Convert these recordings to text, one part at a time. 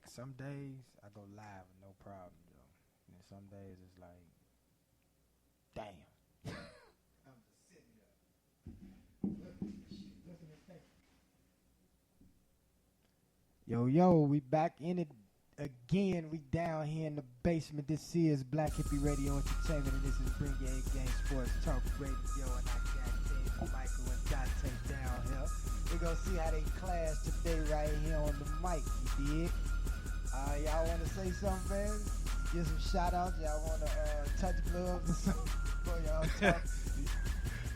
some days I go live with no problem, yo. And some days it's like, damn. I'm just sitting here. Yo, we back in it again. We down here in the basement. This is Blaq Hippie Radio Entertainment, and this is Bring Your A Game Sports Talk Radio. And I got James, Michael, and Donte down here. We're going to see how they clash today right here on the mic, you dig? Y'all want to say something, man? Give some shout-outs. Y'all want to touch gloves or something before y'all talk?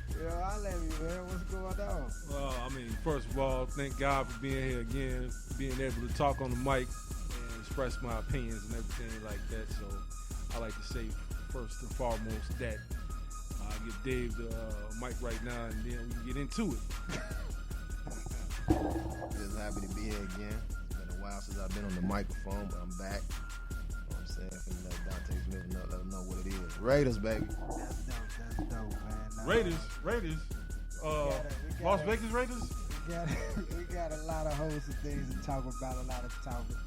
Yo, I'll let you, man. What's going on? Well, I mean, first of all, thank God for being here again, being able to talk on the mic and express my opinions and everything like that. So I like to say, first and foremost, that I give Dave the mic right now, and then we can get into it. Just happy to be here again. It's been a while since I've been on the microphone, but I'm back. You know what I'm saying? Finna let Donte Smith let him know what it is. Raiders, baby. That's dope, man. Raiders. Las Vegas Raiders? We got a lot of hosts and things to talk about, a lot of topics.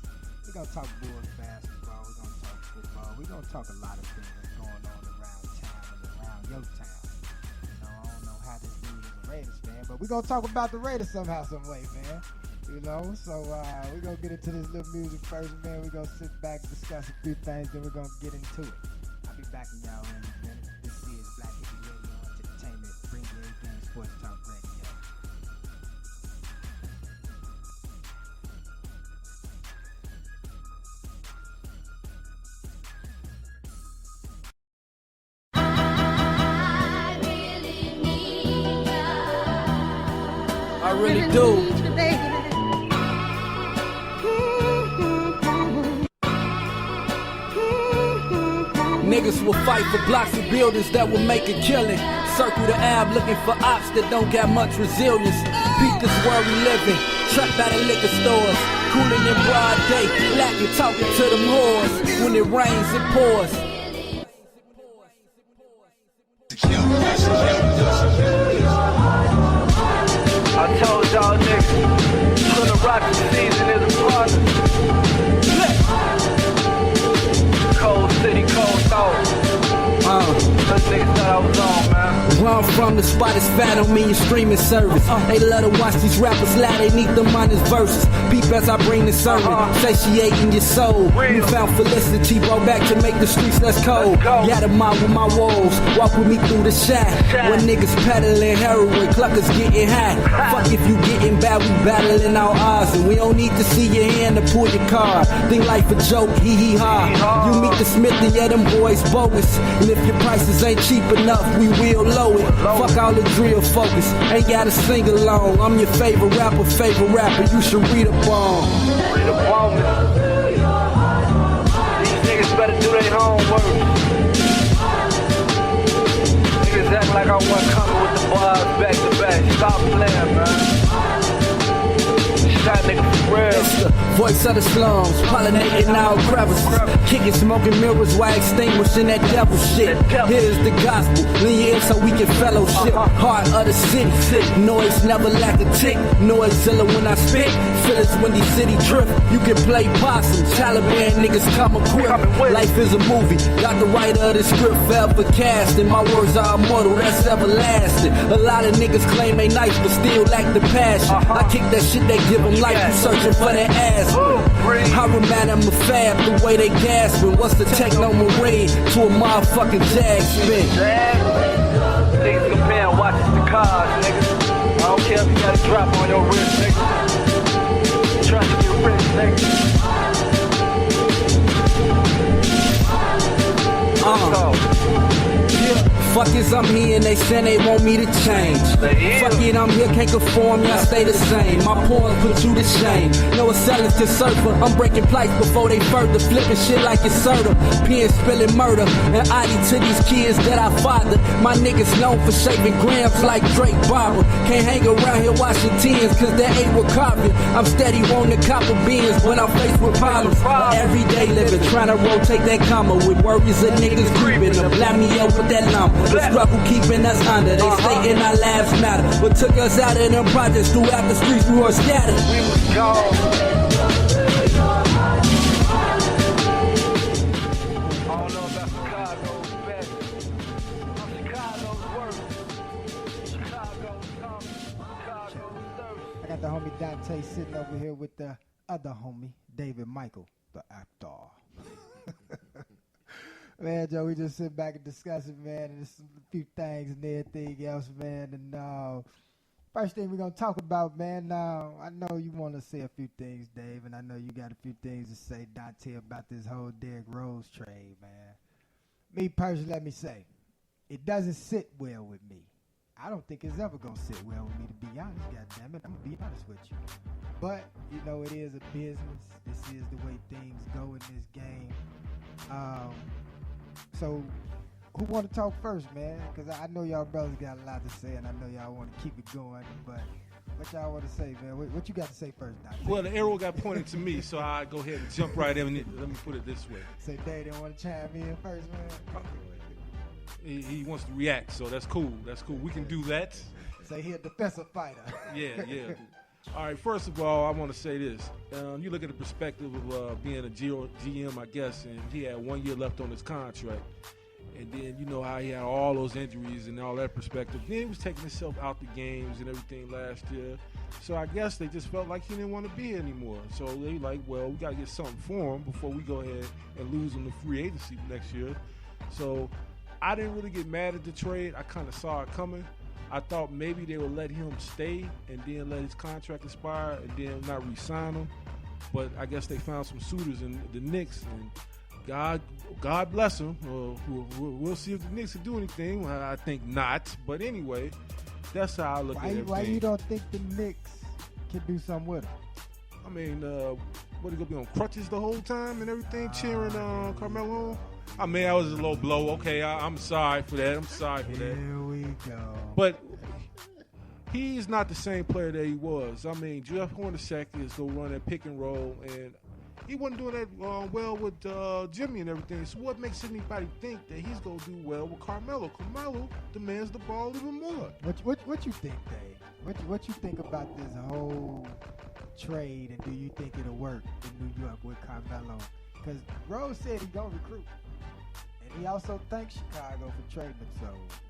We're going to talk Bulls basketball. We're going to talk football. We're going to talk a lot of things that's going on around town and around your town. You know, I don't know how this dude is a Raiders fan, but we're going to talk about the Raiders somehow, some way, man. You know, so we're going to get into this little music first, man. We're going to sit back, discuss a few things, then we're going to get into it. I'll be back in y'all in a minute. This is Blaq Hippie Radio Entertainment. Bring Your A Game Sports Talk Radio. I really do. Niggas will fight for blocks of buildings that will make a killing. Circle the ab looking for ops that don't got much resilience. Beat this world we live in. Trapped out of liquor stores. Cooling in broad day. Blacking talking to them whores. When it rains, it pours. I told y'all niggas, for the rocket season is upon us. Cold city, cold thoughts. Those niggas thought I was on, man. Where I'm from, the spot is fat on me and streaming service. They love to watch these rappers lie, they need them on his verses. Peep as I bring the sermon, satiating your soul. You found felicity, brought back to make the streets less cold. Got a mob with my wolves, walk with me through the shack. When niggas peddling heroin, cluckers getting high. Fuck if you getting bad, we battling our odds. And we don't need to see your hand to pull your card. Think life a joke, hee hee ha. You meet the Smith and yeah, them boys bogus. And if your prices ain't cheap enough, we will lower it. Fuck all the drill focus, ain't gotta sing along. I'm your favorite rapper, you should read a bomb. Read a bomb. These niggas better do their homework. Niggas act like I wasn't coming with the bars back to back. Stop playing, man. Shot nigga for real. It's the voice of the slums, pollinating our crevices. Kicking smoking mirrors while extinguishing that devil shit. Here's the gospel, lean your ear so we can fellowship. Heart of the city, noise never lack a tick. Noisezilla when I spit, feel it's Windy City drift. You can play possum, Taliban niggas come equipped. Life is a movie, got the writer of the script forever cast. And my words are immortal, that's everlasting. A lot of niggas claim they nice but still lack the passion. I kick that shit they give them life, you searching for that ass. I remind them of fab, the way they gasping. What's the techno marine to a motherfucking jag spin? Niggas comparing watches to cars, nigga. I don't care if you got a drop on your wrist, nigga. Trying to get rich, nigga. Fuck it, I'm here and they say they want me to change. Fuck it, I'm here, can't conform, y'all stay the same. My porn put you to shame. No sellers to surfer, I'm breaking plights before they further. Flipping shit like it's soda, pen spilling murder. And ID to these kids that I fathered. My niggas known for shaving grams like Drake Barber. Can't hang around here watching tens, cause that ain't what copy. I'm steady wanting copper beans when I'm faced with problems. Everyday living, trying to rotate that comma with worries of niggas creeping. To blab me up with that number. The struggle keeping us under. They stating our lives matter. What took us out of them projects throughout the streets we were scattered. We was gone. Donte sitting over here with the other homie, David Michael, the actor. Man, Joe, we just sit back and discuss it, man, and there's a few things and everything else, man. And first thing we're going to talk about, man, I know you want to say a few things, Dave, and I know you got a few things to say, Donte, about this whole Derrick Rose trade, man. Me personally, let me say, it doesn't sit well with me. I don't think it's ever going to sit well with me, to be honest, goddammit. I'm going to be honest with you. But, you know, it is a business. This is the way things go in this game. So, who want to talk first, man? Because I know y'all brothers got a lot to say, and I know y'all want to keep it going. But what y'all want to say, man? What you got to say first, Donte? Well, the arrow got pointed to me, so I go ahead and jump right in. Let me put it this way. Say, Dave didn't want to chime in first, man? He wants to react, so that's cool. That's cool. We can do that. Say he a defensive fighter. Yeah. All right, first of all, I want to say this. You look at the perspective of being a GM, I guess, and he had 1 year left on his contract. And then you know how he had all those injuries and all that perspective. Then he was taking himself out the games and everything last year. So I guess they just felt like he didn't want to be here anymore. So they like, well, we got to get something for him before we go ahead and lose him to free agency next year. So I didn't really get mad at the trade. I kind of saw it coming. I thought maybe they would let him stay and then let his contract expire and then not re-sign him. But I guess they found some suitors in the Knicks, and God bless them. We'll see if the Knicks can do anything. I think not. But anyway, that's how I look at it. Why you don't think the Knicks can do something with him? I mean, what, he going to be on crutches the whole time and everything, cheering Carmelo? I mean, that was a low blow. Okay, I'm sorry for that. Here we go. But he's not the same player that he was. I mean, Jeff Hornacek is going to run that pick and roll, and he wasn't doing that well with Jimmy and everything. So what makes anybody think that he's going to do well with Carmelo? Carmelo demands the ball even more. What you think, Dave? What you think about this whole trade, and do you think it'll work in New York with Carmelo? Because Rose said he's going to recruit. And he also thanks Chicago for trading him. So,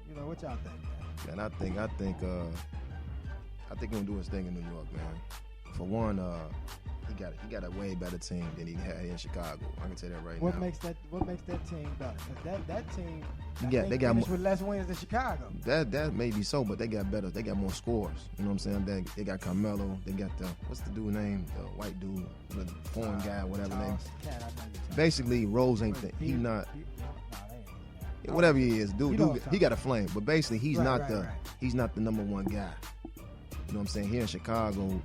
you know, what y'all think, man? Man, I think he's gonna do his thing in New York, man. For one, he got a way better team than he had in Chicago. I can tell that right now. What makes that team better? 'Cause that team they got more, with less wins than Chicago. That may be so, but they got better. They got more scores. You know what I'm saying? They got Carmelo. They got what's the dude name? The white dude, the foreign guy, whatever name. Basically, Rose ain't he not. Whatever he is, dude, he got a flame. But basically, he's not the number one guy. You know what I'm saying? Here in Chicago,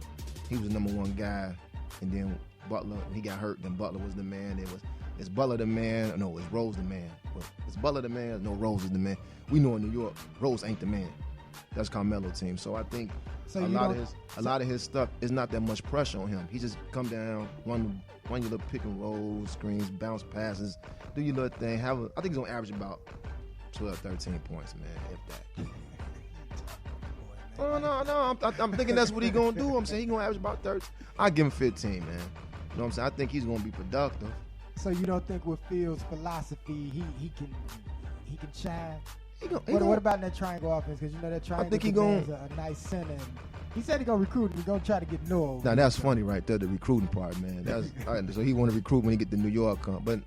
he was the number one guy, and then Butler, when he got hurt, then Butler was the man. Is Butler the man? No, is Rose the man? Well, is Butler the man? No, Rose is the man. We know in New York, Rose ain't the man. That's Carmelo team. So I think a lot of his stuff is not that much pressure on him. He just come down, run your little pick and roll, screens, bounce passes, do your little thing. I think he's gonna average about 12, 13 points, man, if that. No. I'm thinking that's what he's gonna do. I'm saying he's gonna average about 13. I give him 15, man. You know what I'm saying? I think he's gonna be productive. So you don't think with Phil's philosophy, he can shine? What about that triangle offense? Because you know that triangle is a nice center. And he said he's gonna recruit. He's gonna try to get Noah. Now that's funny right there, the recruiting part, man. That's so he want to recruit when he get to New York, but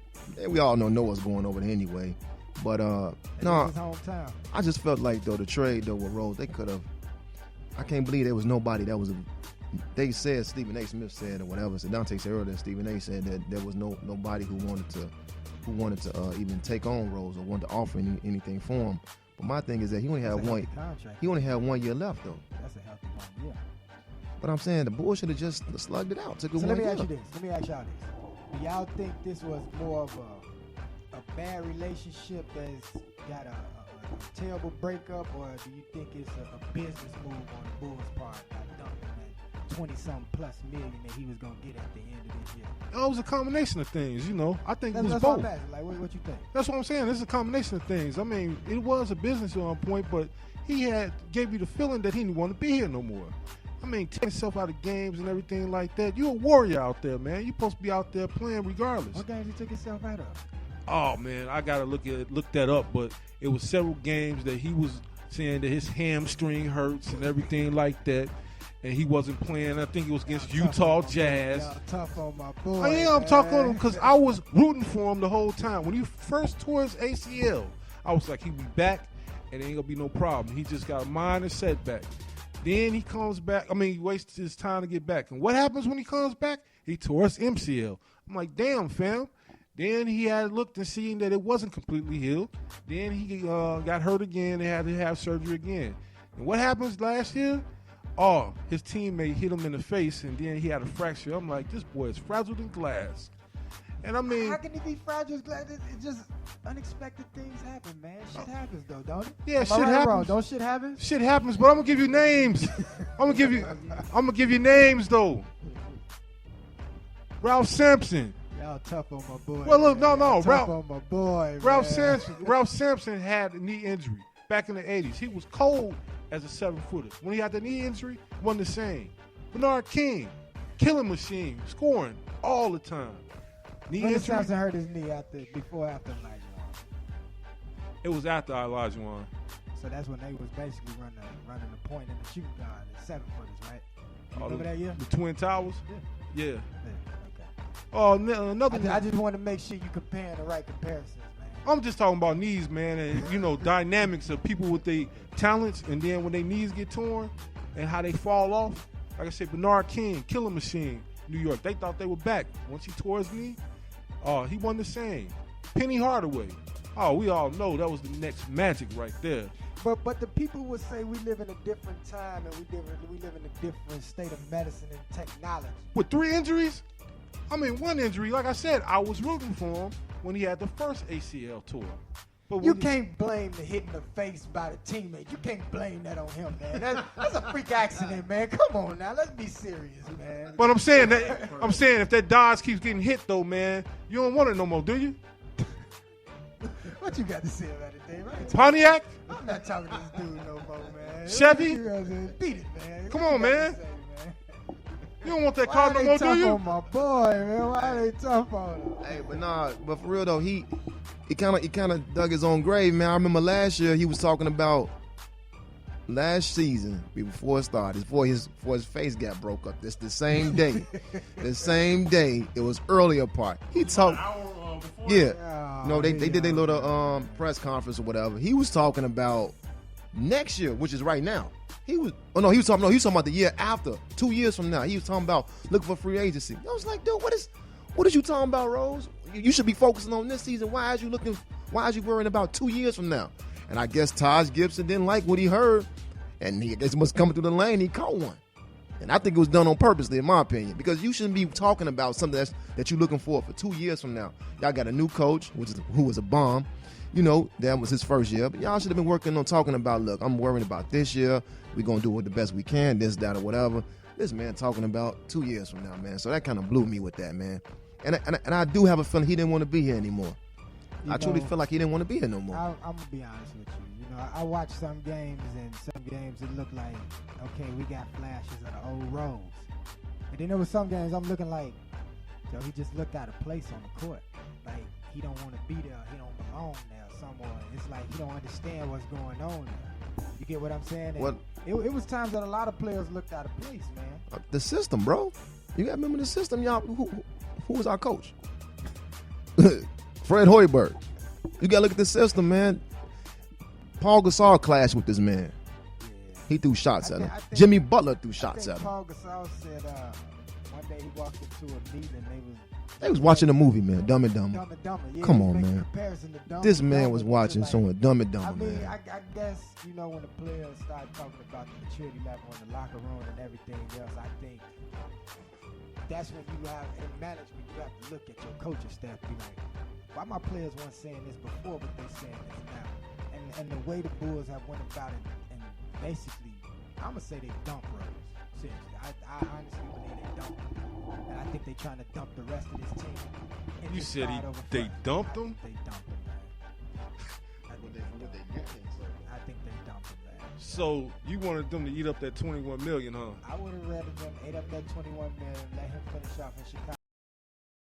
we all know Noah's going over there anyway. But no, his hometown. I just felt like though the trade though with Rose, they could have. I can't believe there was nobody that was. They said Stephen A. Smith said or whatever. So Donte said earlier, Stephen A. said that there was nobody who wanted to even take on Rose or wanted to offer anything for him. But my thing is that he only had 1 year left though. That's a healthy one, yeah. But I'm saying the board should have just slugged it out. Let me ask y'all this. Do y'all think this was more of a bad relationship that's got a terrible breakup, or do you think it's a business move on the Bulls' part by dumping that 20-something plus million that he was going to get at the end of this year? It was a combination of things, you know. I think it was that's both. What I'm asking. Like, what you think? That's what I'm saying. It's a combination of things. I mean, it was a business on point, but he gave you the feeling that he didn't want to be here no more. I mean, taking himself out of games and everything like that. You're a warrior out there, man. You're supposed to be out there playing regardless. What games he took himself out of? Oh man, I gotta look that up. But it was several games that he was saying that his hamstring hurts and everything like that. and he wasn't playing. I think it was against Utah Jazz. Y'all tough on my boy. I am tough on him because I was rooting for him the whole time. When he first tore his ACL, I was like, he'll be back, and there ain't gonna be no problem. He just got a minor setback. Then he comes back. I mean, he wastes his time to get back. And what happens when he comes back? He tore his MCL. I'm like, damn, fam. Then he had looked and seen that it wasn't completely healed. Then he got hurt again and had to have surgery again. And what happens last year? Oh, his teammate hit him in the face, and then he had a fracture. I'm like, this boy is fragile than glass. And I mean, how can he be fragile? It just unexpected things happen, man. Shit happens though, don't it? Yeah, shit happens. Don't shit happen? Shit happens, but I'm gonna give you names. I'm gonna give you names though. Ralph Sampson. Y'all tough on my boy. Well, look, man. no, Tough on my boy. Ralph Sampson had a knee injury back in the 80s. He was cold as a 7-footer. When he had the knee injury, wasn't the same. Bernard King, killing machine, scoring all the time. Knee When injury. Sampson hurt his knee after Elijah. It was after Elijah won. So that's when they was basically running the point and the shooting guard at 7-footers, right? You remember that year? The Twin Towers? Yeah. Yeah. Okay. Oh, another. I just want to make sure you comparing the right comparisons, man. I'm just talking about knees, man, and dynamics of people with their talents, and then when their knees get torn and how they fall off. Like I said, Bernard King, killing machine, New York. They thought they were back. Once he tore his knee, he wasn't the same. Penny Hardaway. Oh, we all know that was the next Magic right there. But the people would say we live in a different time and we live in a different state of medicine and technology. With 3 injuries? I mean, 1 injury, like I said, I was rooting for him when he had the first ACL tour. But you can't blame the hit in the face by the teammate. You can't blame that on him, man. That's a freak accident, man. Come on now, let's be serious, man. But I'm saying if that Dodge keeps getting hit though, man, you don't want it no more, do you? What you got to say about it, Dave? Pontiac? I'm not talking to this dude no more, man. Chevy? Beat it, man. Come on, man. You don't want that car no more, do you? On my boy, man. Why they tough on him? Hey, but for real though, he kind of dug his own grave, man. I remember last year he was talking about last season before it started, before his face got broke up. This the same day, it was earlier part. He talked, yeah. No, they did their little press conference or whatever. He was talking about next year, which is right now. He was talking about the year after, 2 years from now. He was talking about looking for free agency. I was like, dude, what is you talking about, Rose? You should be focusing on this season. Why is you worrying about 2 years from now? And I guess Taj Gibson didn't like what he heard, and I guess he was coming through the lane. He caught one, and I think it was done on purposely, in my opinion, because you shouldn't be talking about something that you're looking for 2 years from now. Y'all got a new coach, who was a bomb. That was his first year, but y'all should have been working on talking about, look, I'm worrying about this year. We're going to do it the best we can, this, that, or whatever. This man talking about 2 years from now, man. So that kind of blew me with that, man. And I do have a feeling he didn't want to be here anymore. I truly feel like he didn't want to be here no more. I'm going to be honest with you. I watched some games, and some games it looked like, okay, we got flashes of the old Rose. And then there was some games I'm looking like, he just looked out of place on the court. Like, he don't want to be there. He don't belong there somewhere. It's like he don't understand what's going on there. You get what I'm saying? It was times that a lot of players looked out of place, man. The system, bro. You got to remember the system, y'all. Who was our coach? Fred Hoiberg. You got to look at the system, man. Paul Gasol clashed with this man. Yeah. He threw shots at him. Jimmy Butler threw shots at him. Paul Gasol said one day he walked into a meeting and they was watching a movie, man. Dumb and Dumber. Yeah, come on, man. This man was watching someone Dumb and Dumber, man. I guess, when the players start talking about the maturity level in the locker room and everything else, I think that's when you have, in management, you have to look at your coaching staff and be like, why my players weren't saying this before, but they're saying this now? And the way the Bulls have went about it, and basically, I'm going to say they dump Rose. Seriously, I honestly believe they dump him. And I think they're trying to dump the rest of this team. You said they dumped him? They dumped him, man. I think they dumped him, man. So you wanted them to eat up that $21 million, huh? I would have rather them ate up that $21 million, let him finish off in Chicago.